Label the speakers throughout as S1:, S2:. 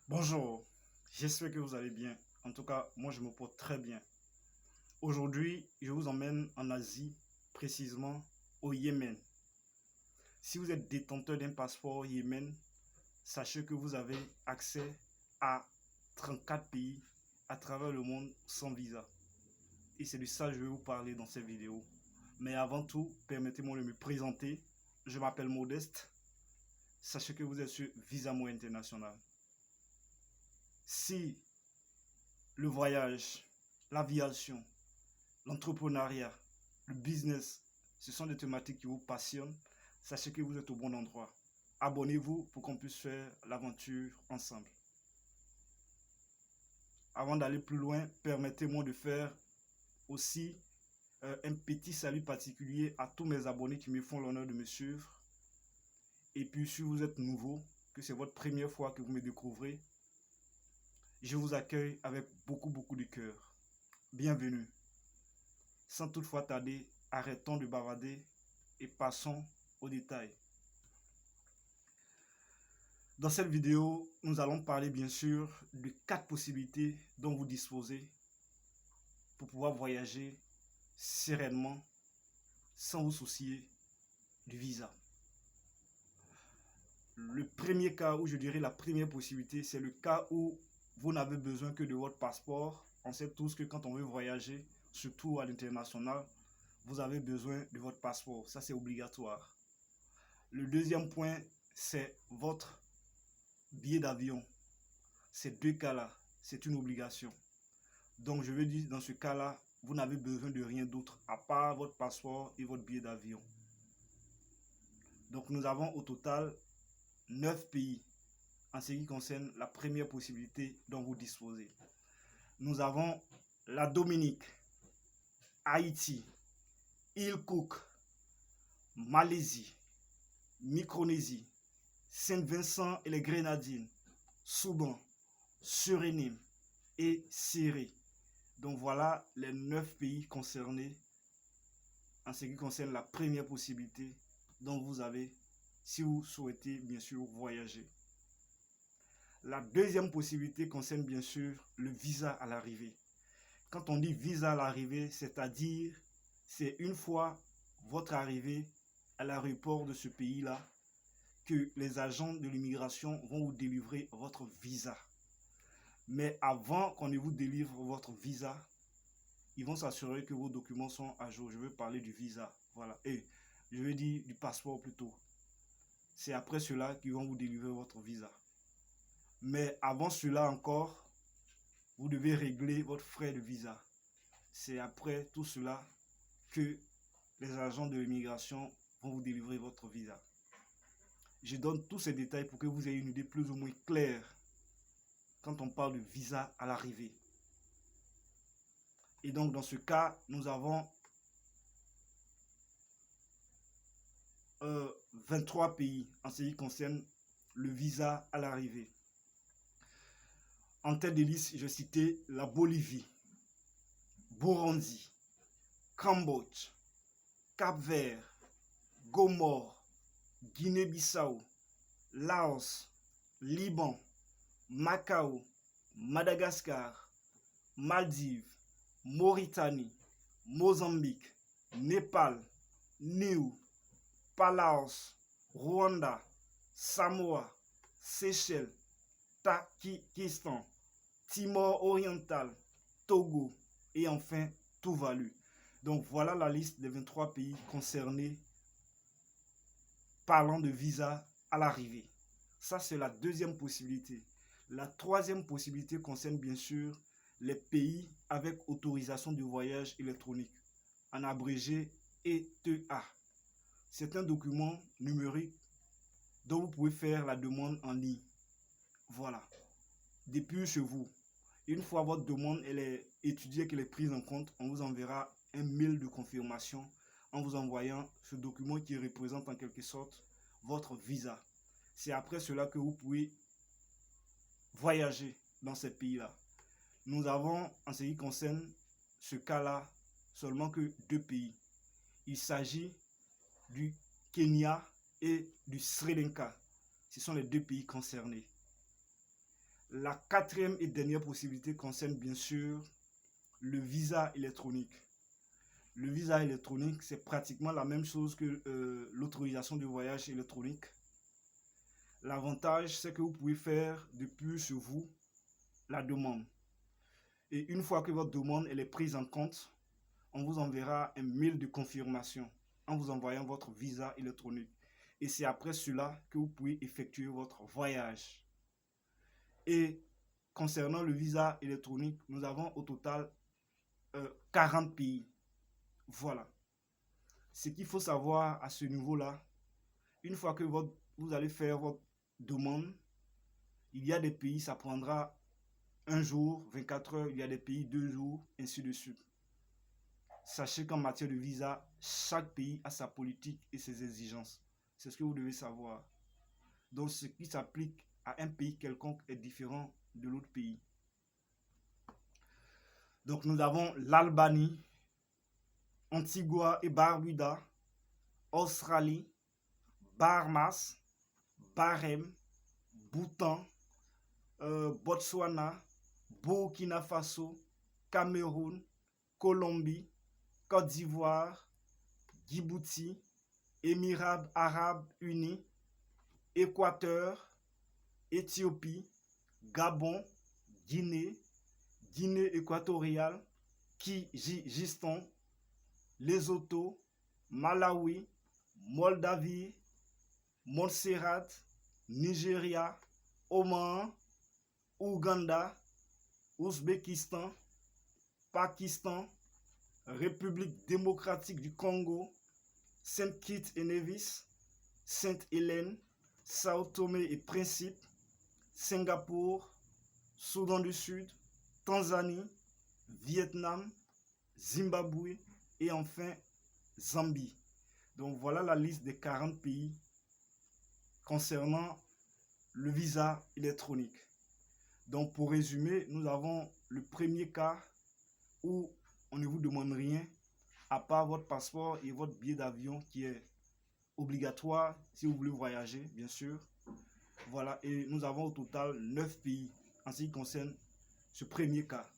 S1: Bonjour, j'espère que vous allez bien. En tout cas, moi je me porte très bien. Aujourd'hui, je vous emmène en Asie, précisément au Yémen. Si vous êtes détenteur d'un passeport Yémen, sachez que vous avez accès à 34 pays à travers le monde sans visa. Et c'est de ça que je vais vous parler dans cette vidéo. Mais avant tout, permettez-moi de me présenter. Je m'appelle Modeste. Sachez que vous êtes sur Visa Mo International. Si le voyage, l'aviation, l'entrepreneuriat, le business, ce sont des thématiques qui vous passionnent, sachez que vous êtes au bon endroit. Abonnez-vous pour qu'on puisse faire l'aventure ensemble. Avant d'aller plus loin, permettez-moi de faire aussi un petit salut particulier à tous mes abonnés qui me font l'honneur de me suivre. Et puis si vous êtes nouveau, que c'est votre première fois que vous me découvrez, je vous accueille avec beaucoup de cœur. Bienvenue. Sans toutefois tarder, arrêtons de bavarder et passons aux détails. Dans cette vidéo, nous allons parler bien sûr de 4 possibilités dont vous disposez pour pouvoir voyager sereinement sans vous soucier du visa. Le premier cas, où je dirais la première possibilité, c'est le cas où vous n'avez besoin que de votre passeport. On sait tous que quand on veut voyager, surtout à l'international, vous avez besoin de votre passeport. Ça, c'est obligatoire. Le deuxième point, c'est votre billet d'avion. Ces deux cas-là, c'est une obligation. Donc, je veux dire, dans ce cas-là, vous n'avez besoin de rien d'autre à part votre passeport et votre billet d'avion. Donc, nous avons au total 9 pays en ce qui concerne la première possibilité dont vous disposez. Nous avons la Dominique, Haïti, Île Cook, Malaisie, Micronésie, Saint-Vincent et les Grenadines, Soudan, Suriname et Syrie. Donc voilà les 9 pays concernés en ce qui concerne la première possibilité dont vous avez si vous souhaitez bien sûr voyager. La deuxième possibilité concerne bien sûr le visa à l'arrivée. Quand on dit visa à l'arrivée, c'est-à-dire c'est une fois votre arrivée à l'aéroport de ce pays-là que les agents de l'immigration vont vous délivrer votre visa. Mais avant qu'on ne vous délivre votre visa, ils vont s'assurer que vos documents sont à jour. Je veux parler du visa, voilà. Et je veux dire du passeport plutôt. C'est après cela qu'ils vont vous délivrer votre visa. Mais avant cela encore, vous devez régler votre frais de visa. C'est après tout cela que les agents de l'immigration vont vous délivrer votre visa. Je donne tous ces détails pour que vous ayez une idée plus ou moins claire quand on parle de visa à l'arrivée. Et donc dans ce cas, nous avons 23 pays en ce qui concerne le visa à l'arrivée. En tête de liste, je citais la Bolivie, Burundi, Cambodge, Cap-Vert, Gomore, Guinée-Bissau, Laos, Liban, Macao, Madagascar, Maldives, Mauritanie, Mozambique, Népal, Niue, Palaos, Rwanda, Samoa, Seychelles, Takikistan, Timor oriental, Togo et enfin Tuvalu. Donc voilà la liste des 23 pays concernés parlant de visa à l'arrivée. Ça, c'est la deuxième possibilité. La troisième possibilité concerne bien sûr les pays avec autorisation de voyage électronique, en abrégé ETA. C'est un document numérique dont vous pouvez faire la demande en ligne. Voilà. Depuis chez vous. Une fois votre demande elle est étudiée, qu'elle est prise en compte, on vous enverra un mail de confirmation en vous envoyant ce document qui représente en quelque sorte votre visa. C'est après cela que vous pouvez voyager dans ces pays-là. Nous avons, en ce qui concerne ce cas-là, seulement que 2 pays. Il s'agit du Kenya et du Sri Lanka. Ce sont les 2 pays concernés. La quatrième et dernière possibilité concerne bien sûr le visa électronique. Le visa électronique, c'est pratiquement la même chose que l'autorisation de voyage électronique. L'avantage, c'est que vous pouvez faire depuis chez vous la demande. Et une fois que votre demande elle est prise en compte, on vous enverra un mail de confirmation en vous envoyant votre visa électronique. Et c'est après cela que vous pouvez effectuer votre voyage. Et concernant le visa électronique, nous avons au total 40 pays. Voilà. Ce qu'il faut savoir à ce niveau-là, une fois que vous allez faire votre demande, il y a des pays, ça prendra un jour, 24 heures, il y a des pays 2 jours, ainsi de suite. Sachez qu'en matière de visa, chaque pays a sa politique et ses exigences. C'est ce que vous devez savoir. Donc ce qui s'applique à un pays quelconque est différent de l'autre pays. Donc nous avons l'Albanie, Antigua et Barbuda, Australie, Bahamas, Bahreïn, Bhoutan, Botswana, Burkina Faso, Cameroun, Colombie, Côte d'Ivoire, Djibouti, Émirats Arabes Unis, Équateur, Éthiopie, Gabon, Guinée, Guinée équatoriale, Kyrgyzstan, Lesotho, Malawi, Moldavie, Montserrat, Nigeria, Oman, Ouganda, Ouzbékistan, Pakistan, République démocratique du Congo, Saint-Kitts et Nevis, Sainte-Hélène, Sao Tomé et Principe, Singapour, Soudan du Sud, Tanzanie, Vietnam, Zimbabwe et enfin Zambie. Donc voilà la liste des 40 pays concernant le visa électronique. Donc pour résumer, nous avons le premier cas où on ne vous demande rien à part votre passeport et votre billet d'avion qui est obligatoire si vous voulez voyager, bien sûr. Voilà, et nous avons au total 9 pays en ce qui concerne ce premier cas,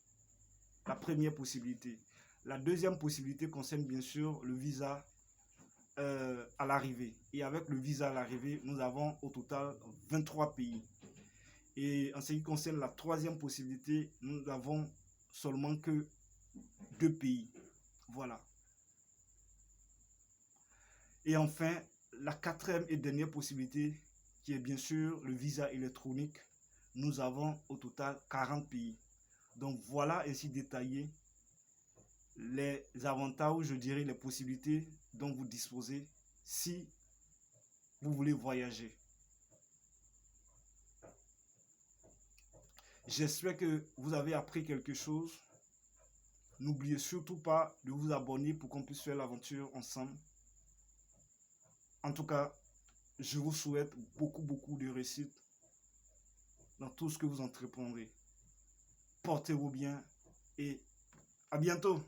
S1: la première possibilité. La deuxième possibilité concerne bien sûr le visa à l'arrivée. Et avec le visa à l'arrivée, nous avons au total 23 pays. Et en ce qui concerne la troisième possibilité, nous n'avons seulement que 2 pays. Voilà. Et enfin, la quatrième et dernière possibilité, qui est bien sûr le visa électronique, nous avons au total 40 pays. Donc voilà ainsi détaillé les avantages, ou je dirais les possibilités dont vous disposez si vous voulez voyager. J'espère que vous avez appris quelque chose. N'oubliez surtout pas de vous abonner pour qu'on puisse faire l'aventure ensemble. En tout cas, je vous souhaite beaucoup de réussite dans tout ce que vous entreprendrez. Portez-vous bien et à bientôt.